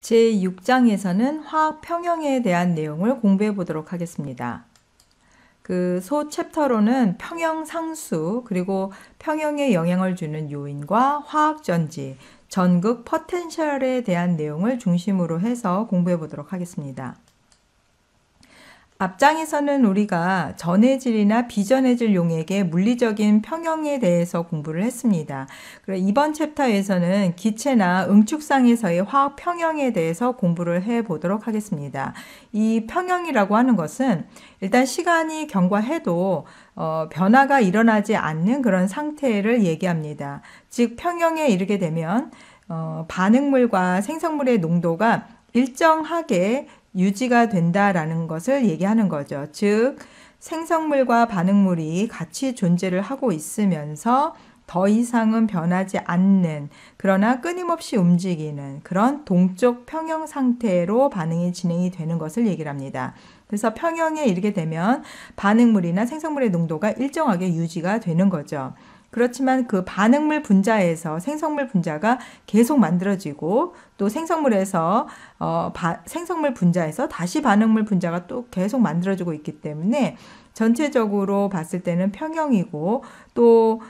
제6장에서는 화학 평형에 대한 내용을 공부해 보도록 하겠습니다. 그 소 챕터로는 평형 상수, 그리고 평형에 영향을 주는 요인과 화학 전지, 전극 포텐셜에 대한 내용을 중심으로 해서 공부해 보도록 하겠습니다. 앞장에서는 우리가 전해질이나 비전해질 용액의 물리적인 평형에 대해서 공부를 했습니다. 이번 챕터에서는 기체나 응축상에서의 화학 평형에 대해서 공부를 해 보도록 하겠습니다. 이 평형이라고 하는 것은 일단 시간이 경과해도 변화가 일어나지 않는 그런 상태를 얘기합니다. 즉 평형에 이르게 되면 반응물과 생성물의 농도가 일정하게 유지가 된다라는 것을 얘기하는 거죠. 즉 생성물과 반응물이 같이 존재를 하고 있으면서 더 이상은 변하지 않는, 그러나 끊임없이 움직이는 그런 동적 평형 상태로 반응이 진행이 되는 것을 얘기를 합니다. 그래서 평형에 이르게 되면 반응물이나 생성물의 농도가 일정하게 유지가 되는 거죠. 그렇지만 그 반응물 분자에서 생성물 분자가 계속 만들어지고, 또 생성물에서 생성물 분자에서 다시 반응물 분자가 또 계속 만들어지고 있기 때문에 전체적으로 봤을 때는 평형이고, 또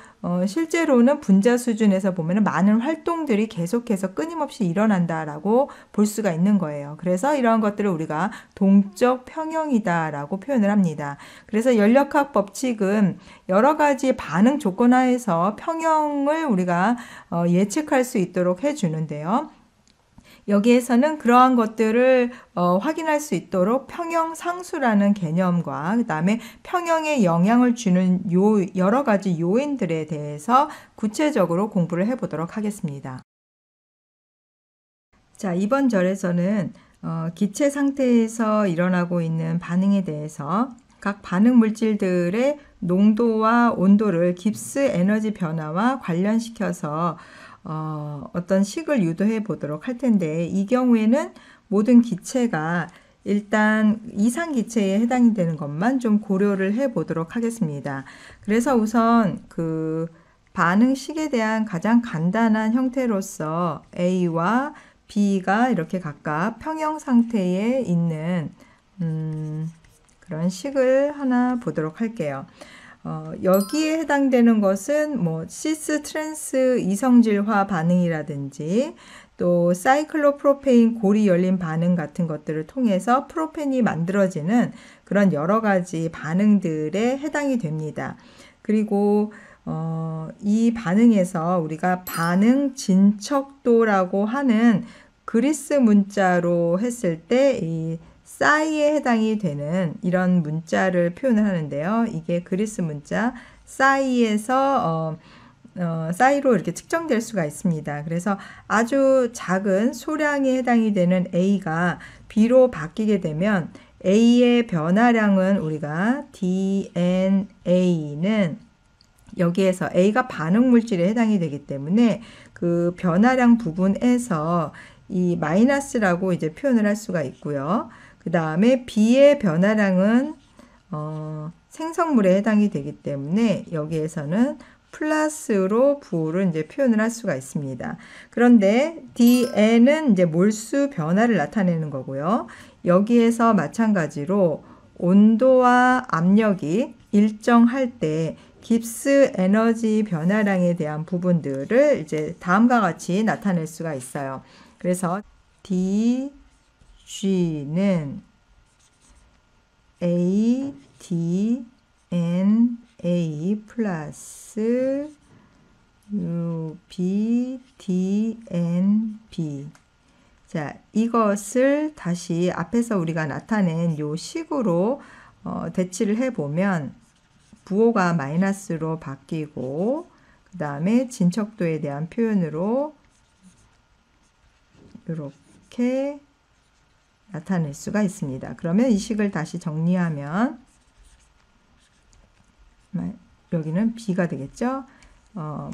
실제로는 분자 수준에서 보면 많은 활동들이 계속해서 끊임없이 일어난다라고 볼 수가 있는 거예요. 그래서 이러한 것들을 우리가 동적 평형이다라고 표현을 합니다. 그래서 연력학 법칙은 여러 가지 반응 조건하에서 평형을 우리가 예측할 수 있도록 해주는데요. 여기에서는 그러한 것들을 확인할 수 있도록 평형 상수라는 개념과 그 다음에 평형에 영향을 주는 여러 가지 요인들에 대해서 구체적으로 공부를 해보도록 하겠습니다. 자, 이번 절에서는 기체 상태에서 일어나고 있는 반응에 대해서 각 반응 물질들의 농도와 온도를 깁스 에너지 변화와 관련시켜서 어떤 식을 유도해 보도록 할 텐데, 이 경우에는 모든 기체가 일단 이상 기체에 해당이 되는 것만 좀 고려를 해 보도록 하겠습니다. 그래서 우선 그 반응식에 대한 가장 간단한 형태로서 A와 B가 이렇게 각각 평형 상태에 있는 그런 식을 하나 보도록 할게요. 여기에 해당되는 것은 뭐 시스 트랜스 이성질화 반응이라든지 또 사이클로프로페인 고리 열린 반응 같은 것들을 통해서 프로펜이 만들어지는 그런 여러 가지 반응들에 해당이 됩니다. 그리고 이 반응에서 우리가 반응 진척도라고 하는 그리스 문자로 했을 때 이 싸이에 해당이 되는 이런 문자를 표현을 하는데요. 이게 그리스 문자 싸이에서 싸이로 이렇게 측정될 수가 있습니다. 그래서 아주 작은 소량에 해당이 되는 A가 B로 바뀌게 되면 A의 변화량은 우리가 DNA는 여기에서 A가 반응 물질에 해당이 되기 때문에 그 변화량 부분에서 이 마이너스라고 이제 표현을 할 수가 있고요. 그 다음에 B의 변화량은 생성물에 해당이 되기 때문에 여기에서는 플러스로 부호를 이제 표현을 할 수가 있습니다. 그런데 DN은 이제 몰수 변화를 나타내는 거고요. 여기에서 마찬가지로 온도와 압력이 일정할 때 깁스 에너지 변화량에 대한 부분들을 이제 다음과 같이 나타낼 수가 있어요. 그래서 G는 ADNA 플러스 UBDNB. 자, 이것을 다시 앞에서 우리가 나타낸 요 식으로 대치를 해보면 부호가 마이너스로 바뀌고, 그 다음에 진척도에 대한 표현으로 이렇게 나타낼 수가 있습니다. 그러면 이 식을 다시 정리하면 여기는 B가 되겠죠.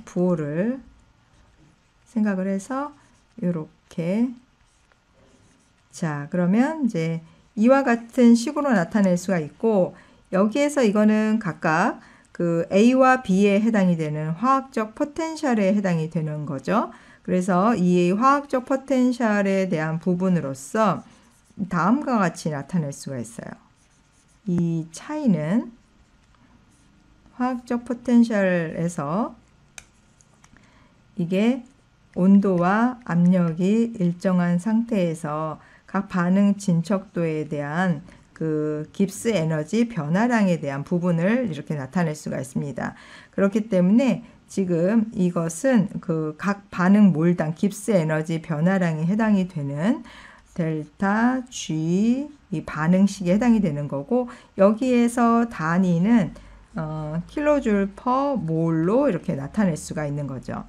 부호를 생각을 해서 이렇게, 자, 그러면 이제 이와 같은 식으로 나타낼 수가 있고, 여기에서 이거는 각각 그 A와 B에 해당이 되는 화학적 포텐셜에 해당이 되는 거죠. 그래서 이 화학적 포텐셜에 대한 부분으로서 다음과 같이 나타낼 수가 있어요. 이 차이는 화학적 포텐셜에서 이게 온도와 압력이 일정한 상태에서 각 반응 진척도에 대한 그 깁스 에너지 변화량에 대한 부분을 이렇게 나타낼 수가 있습니다. 그렇기 때문에 지금 이것은 그 각 반응 몰당 깁스 에너지 변화량에 해당이 되는 델타 G 이 반응식에 해당이 되는 거고, 여기에서 단위는 킬로줄 퍼 몰로 이렇게 나타낼 수가 있는 거죠.